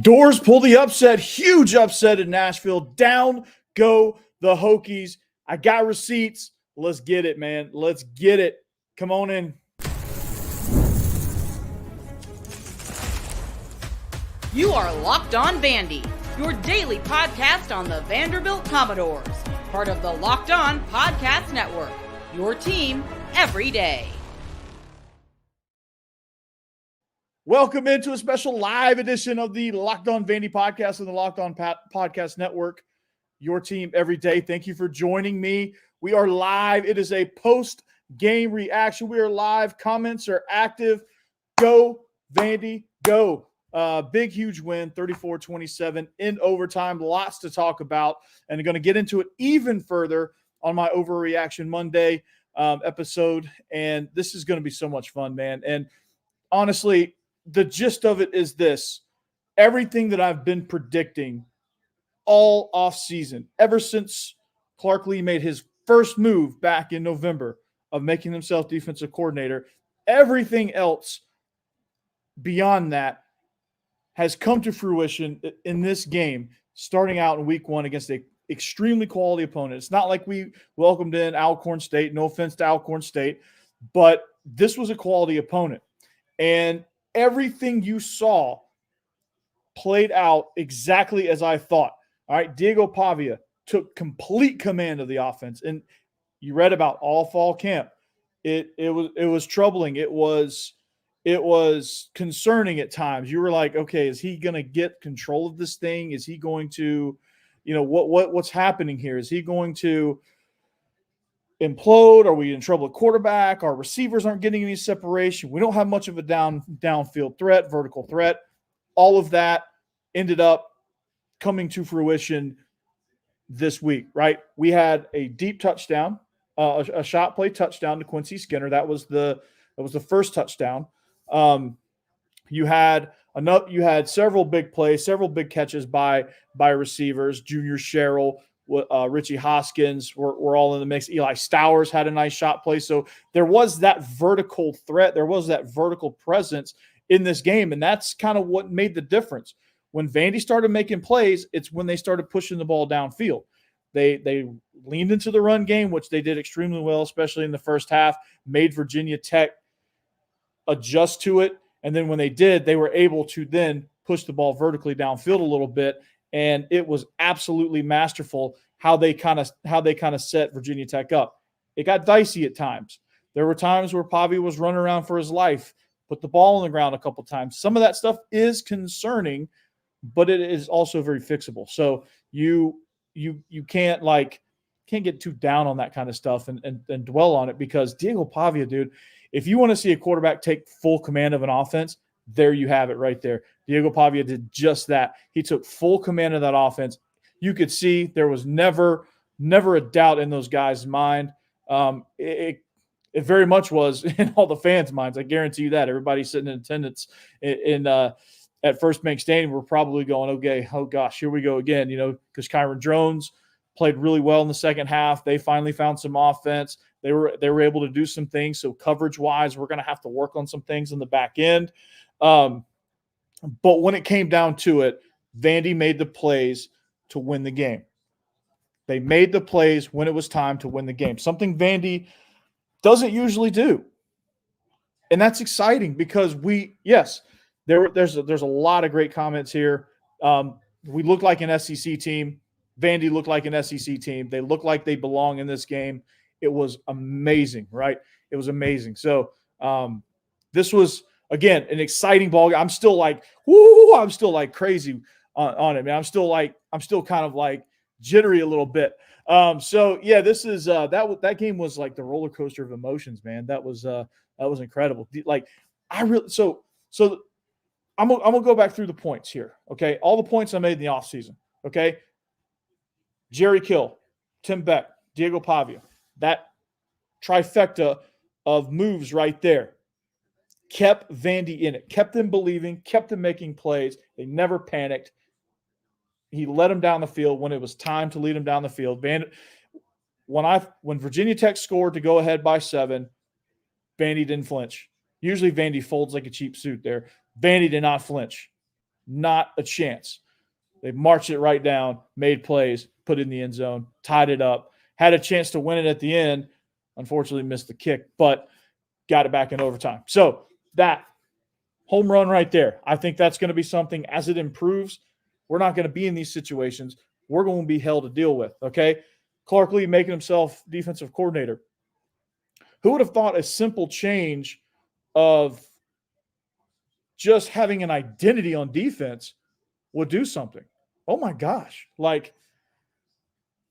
Doors pull the upset. Huge upset in Nashville. Down go the Hokies. I got receipts. Let's get it, man. Let's get it. Come on in. You are Locked On Vandy, your daily podcast on the Vanderbilt Commodores. Part of the Locked On Podcast Network, your team every day. Welcome into a special live edition of the Locked On Vandy podcast and the Locked On Podcast Network, your team every day. Thank you for joining me. We are live. It is a post-game reaction. We are live. Comments are active. Go, Vandy, go. Big, huge win, 34-27 in overtime. Lots to talk about, and I'm going to get into it even further on my Overreaction Monday episode, and this is going to be so much fun, man. And honestly, the gist of it is this. Everything that I've been predicting all offseason, ever since Clark Lee made his first move back in November of making himself defensive coordinator, everything else beyond that has come to fruition in this game, starting out in week one against an extremely quality opponent. It's not like we welcomed in Alcorn State. No offense to Alcorn State, but this was a quality opponent. And everything you saw played out exactly as I thought. All right, Diego Pavia took complete command of the offense. And you read about all fall camp. It was troubling. It was concerning at times. You were like, okay, is he going to get control of this thing? Is he going to, what's happening here? Is he going to implode? Are we in trouble at quarterback? Our receivers aren't getting any separation. We don't have much of a downfield threat, vertical threat. All of that ended up coming to fruition this week, right? We had a deep touchdown, a shot play touchdown to Quincy Skinner. That was the first touchdown. You had several big plays, several big catches by receivers. Junior Sherrill, Richie Hoskins were all in the mix. Eli Stowers had a nice shot play. So there was that vertical threat. There was that vertical presence in this game. And that's kind of what made the difference. When Vandy started making plays, it's when they started pushing the ball downfield. They leaned into the run game, which they did extremely well, especially in the first half, made Virginia Tech adjust to it. And then when they did, they were able to then push the ball vertically downfield a little bit. And it was absolutely masterful how they kind of set Virginia Tech up. It got dicey at times. There were times where Pavia was running around for his life, put the ball on the ground a couple times. Some of that stuff is concerning, but it is also very fixable. So you can't get too down on that kind of stuff and dwell on it, because Diego Pavia, dude, if you want to see a quarterback take full command of an offense, there you have it right there. Diego Pavia did just that. He took full command of that offense. You could see there was never a doubt in those guys' mind. It very much was in all the fans' minds. I guarantee you that. Everybody sitting in attendance at First Bank Stadium were probably going, okay, oh gosh, here we go again, because Kyron Drones played really well in the second half. They finally found some offense. They were able to do some things. So coverage-wise, we're going to have to work on some things in the back end. But when it came down to it, Vandy made the plays to win the game. They made the plays when it was time to win the game, something Vandy doesn't usually do. And that's exciting because there's a lot of great comments here. We look like an SEC team. Vandy looked like an SEC team. They look like they belong in this game. It was amazing, right? It was amazing. So this was, again, an exciting ball game. I'm still like, woo! I'm still like crazy on it, man. I'm still kind of like jittery a little bit. So yeah, this is that game was like the roller coaster of emotions, man. That was incredible. Like so I'm gonna go back through the points here. Okay, all the points I made in the offseason. Okay, Jerry Kill, Tim Beck, Diego Pavia. That trifecta of moves right there kept Vandy in it, kept them believing, kept them making plays. They never panicked. He led them down the field when it was time to lead them down the field. When Virginia Tech scored to go ahead by 7, Vandy didn't flinch. Usually Vandy folds like a cheap suit there. Vandy did not flinch. Not a chance. They marched it right down, made plays, put it in the end zone, tied it up, had a chance to win it at the end. Unfortunately, missed the kick, but got it back in overtime. So that home run right there, I think that's going to be something as it improves. We're not going to be in these situations. We're going to be hell to deal with, okay? Clark Lee making himself defensive coordinator. Who would have thought a simple change of just having an identity on defense would do something? Oh my gosh. Like,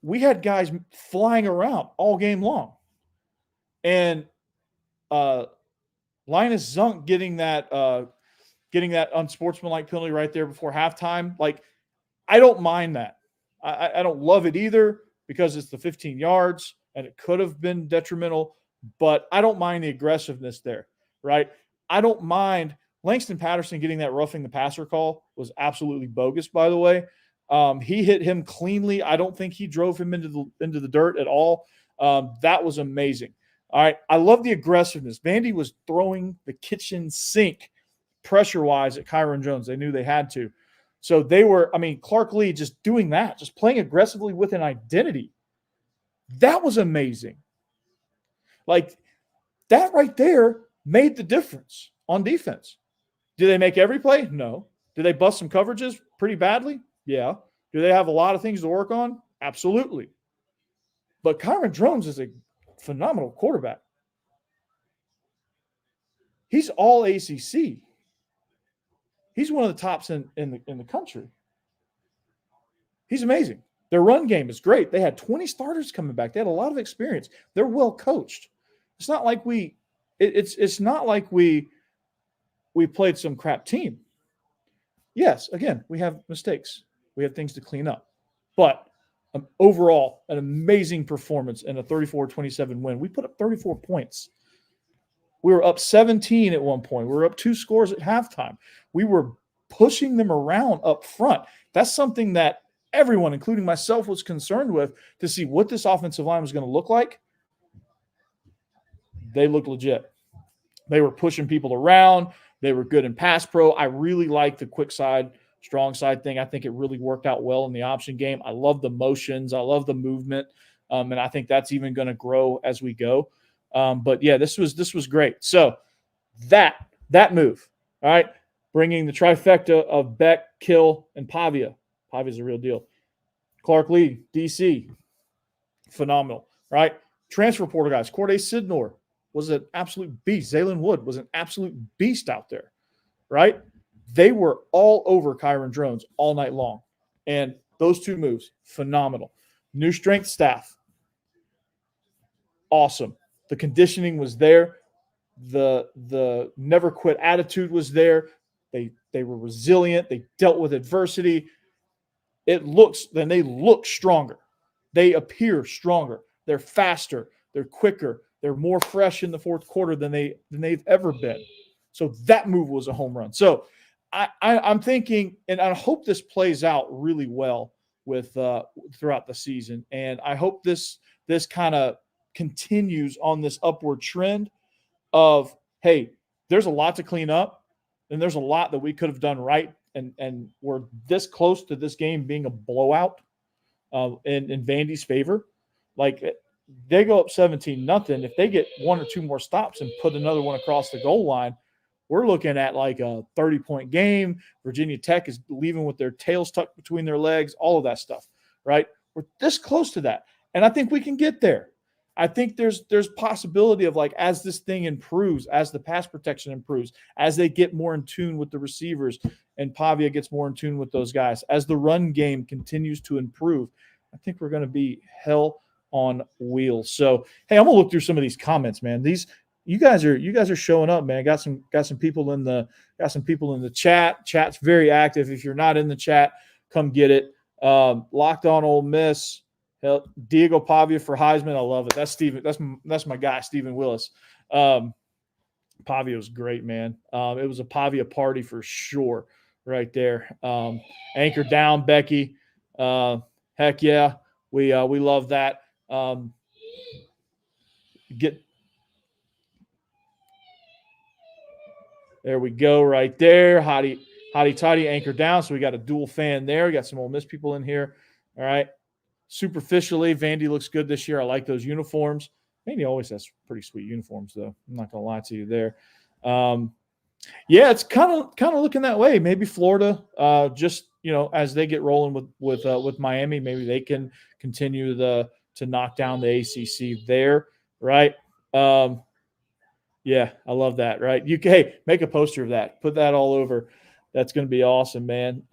we had guys flying around all game long. And Linus Zunk getting that unsportsmanlike penalty right there before halftime, like, I don't mind that. I don't love it either because it's the 15 yards and it could have been detrimental, but I don't mind the aggressiveness there, right? I don't mind Langston Patterson getting that roughing the passer call was absolutely bogus, by the way. He hit him cleanly. I don't think he drove him into the dirt at all. That was amazing. All right. I love the aggressiveness. Vandy was throwing the kitchen sink pressure-wise at Kyron Jones. They knew they had to. So they were, Clark Lee just doing that, just playing aggressively with an identity. That was amazing. Like, that right there made the difference on defense. Do they make every play? No. Do they bust some coverages pretty badly? Yeah. Do they have a lot of things to work on? Absolutely. But Kyron Jones is a phenomenal quarterback. He's all ACC. He's one of the tops in the country. He's amazing. Their run game is great. They had 20 starters coming back. They had a lot of experience. They're well coached. It's not like it's not like we played some crap team. Yes, again, we have mistakes. We have things to clean up. But overall, an amazing performance and a 34-27 win. We put up 34 points. We were up 17 at one point. We were up 2 scores at halftime. We were pushing them around up front. That's something that everyone, including myself, was concerned with to see what this offensive line was going to look like. They looked legit. They were pushing people around. They were good in pass pro. I really like the quick side, strong side thing. I think it really worked out well in the option game. I love the motions. I love the movement. And I think that's even going to grow as we go. But yeah, this was great. So that move, all right, bringing the trifecta of Beck, Kill, and Pavia. Pavia's a real deal. Clark Lee, DC, phenomenal, right? Transfer portal guys, Corday Sidnor was an absolute beast. Zaylen Wood was an absolute beast out there, right? They were all over Kyron Jones all night long. And those 2 moves, phenomenal. New strength staff, awesome. The conditioning was there. The never quit attitude was there. They were resilient. They dealt with adversity. They look stronger. They appear stronger. They're faster. They're quicker. They're more fresh in the fourth quarter than they've ever been. So that move was a home run. So I'm thinking, and I hope this plays out really well with throughout the season. And I hope this kind of continues on this upward trend of, hey, there's a lot to clean up, and there's a lot that we could have done right, and we're this close to this game being a blowout in Vandy's favor. Like, they go up 17-0. If they get 1 or 2 more stops and put another one across the goal line, we're looking at like a 30-point game. Virginia Tech is leaving with their tails tucked between their legs, all of that stuff, right? We're this close to that, and I think we can get there. I think there's possibility of, like, as this thing improves, as the pass protection improves, as they get more in tune with the receivers and Pavia gets more in tune with those guys, as the run game continues to improve, I think we're going to be hell on wheels. So, hey, I'm gonna look through some of these comments, man. You guys are showing up, man. Got some people in the chat. Chat's very active. If you're not in the chat, come get it. Locked on Ole Miss. Hell, Diego Pavia for Heisman. I love it. That's Steven. That's my guy, Stephen Willis. Pavia was great, man. It was a Pavia party for sure, right there. Anchor down, Becky. Heck yeah, we love that. There we go, right there. Hottie Hotty toddy, anchor down. So we got a dual fan there. We got some Ole Miss people in here. All right. Superficially, Vandy looks good this year. I like those uniforms. Vandy always has pretty sweet uniforms, though. I'm not gonna lie to you there. Yeah, it's kind of looking that way. Maybe Florida, just as they get rolling with Miami, maybe they can continue to knock down the ACC there, right? Yeah, I love that, right? Hey, make a poster of that. Put that all over. That's going to be awesome, man.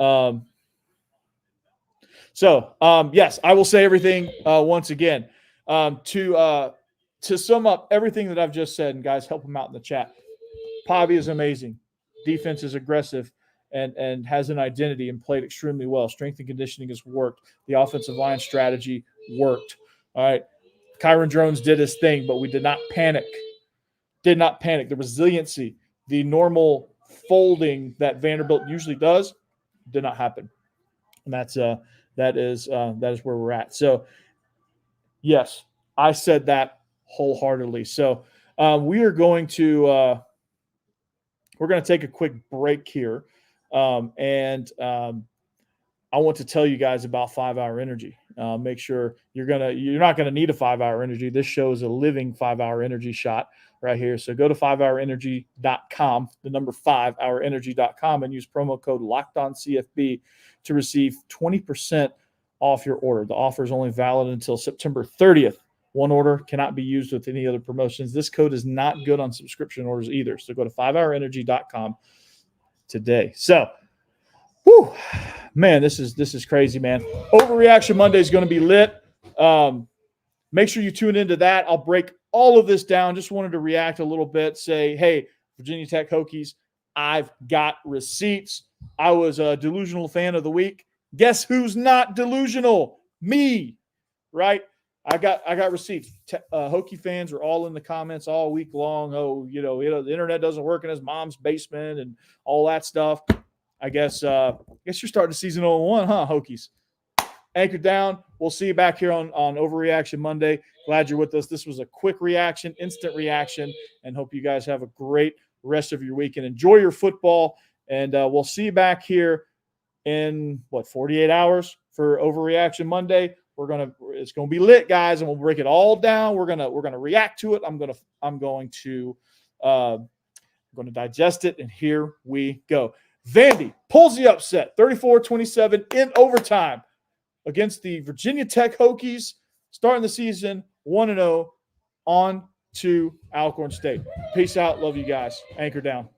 Yes, I will say everything once again. To sum up everything that I've just said, and guys, help them out in the chat. Pavia is amazing. Defense is aggressive and has an identity and played extremely well. Strength and conditioning has worked. The offensive line strategy worked. All right. Kyron Drones did his thing, but we did not panic. Did not panic. The resiliency, the normal folding that Vanderbilt usually does, did not happen. And that is where we're at. So, yes, I said that wholeheartedly. So we are going to we're going to take a quick break here, and I want to tell you guys about 5 Hour Energy. Make sure you're not gonna need a 5 Hour Energy. This show is a living 5 Hour Energy shot right here. So go to 5hourenergy.com, the number 5hourenergy.com, and use promo code LOCKEDONCFB to receive 20% off your order. The offer is only valid until September 30th. One order cannot be used with any other promotions. This code is not good on subscription orders either. So go to 5hourenergy.com today. So, whew, man, this is crazy, man. Overreaction Monday is going to be lit. Make sure you tune into that. I'll break all of this down. Just wanted to react a little bit. Say, hey, Virginia Tech Hokies, I've got receipts. I was a delusional fan of the week. Guess who's not delusional? Me, right? I got receipts. Hokie fans are all in the comments all week long. Oh, the internet doesn't work in his mom's basement and all that stuff. I guess you're starting season 0-1, huh, Hokies? Anchor down. We'll see you back here on Overreaction Monday. Glad you're with us. This was a quick reaction, instant reaction, and hope you guys have a great rest of your week and enjoy your football. And we'll see you back here in 48 hours for Overreaction Monday. It's gonna be lit, guys, and we'll break it all down. We're gonna react to it. I'm going to digest it, and here we go. Vandy pulls the upset, 34-27 in overtime against the Virginia Tech Hokies, starting the season 1-0 on to Alcorn State. Peace out. Love you guys. Anchor down.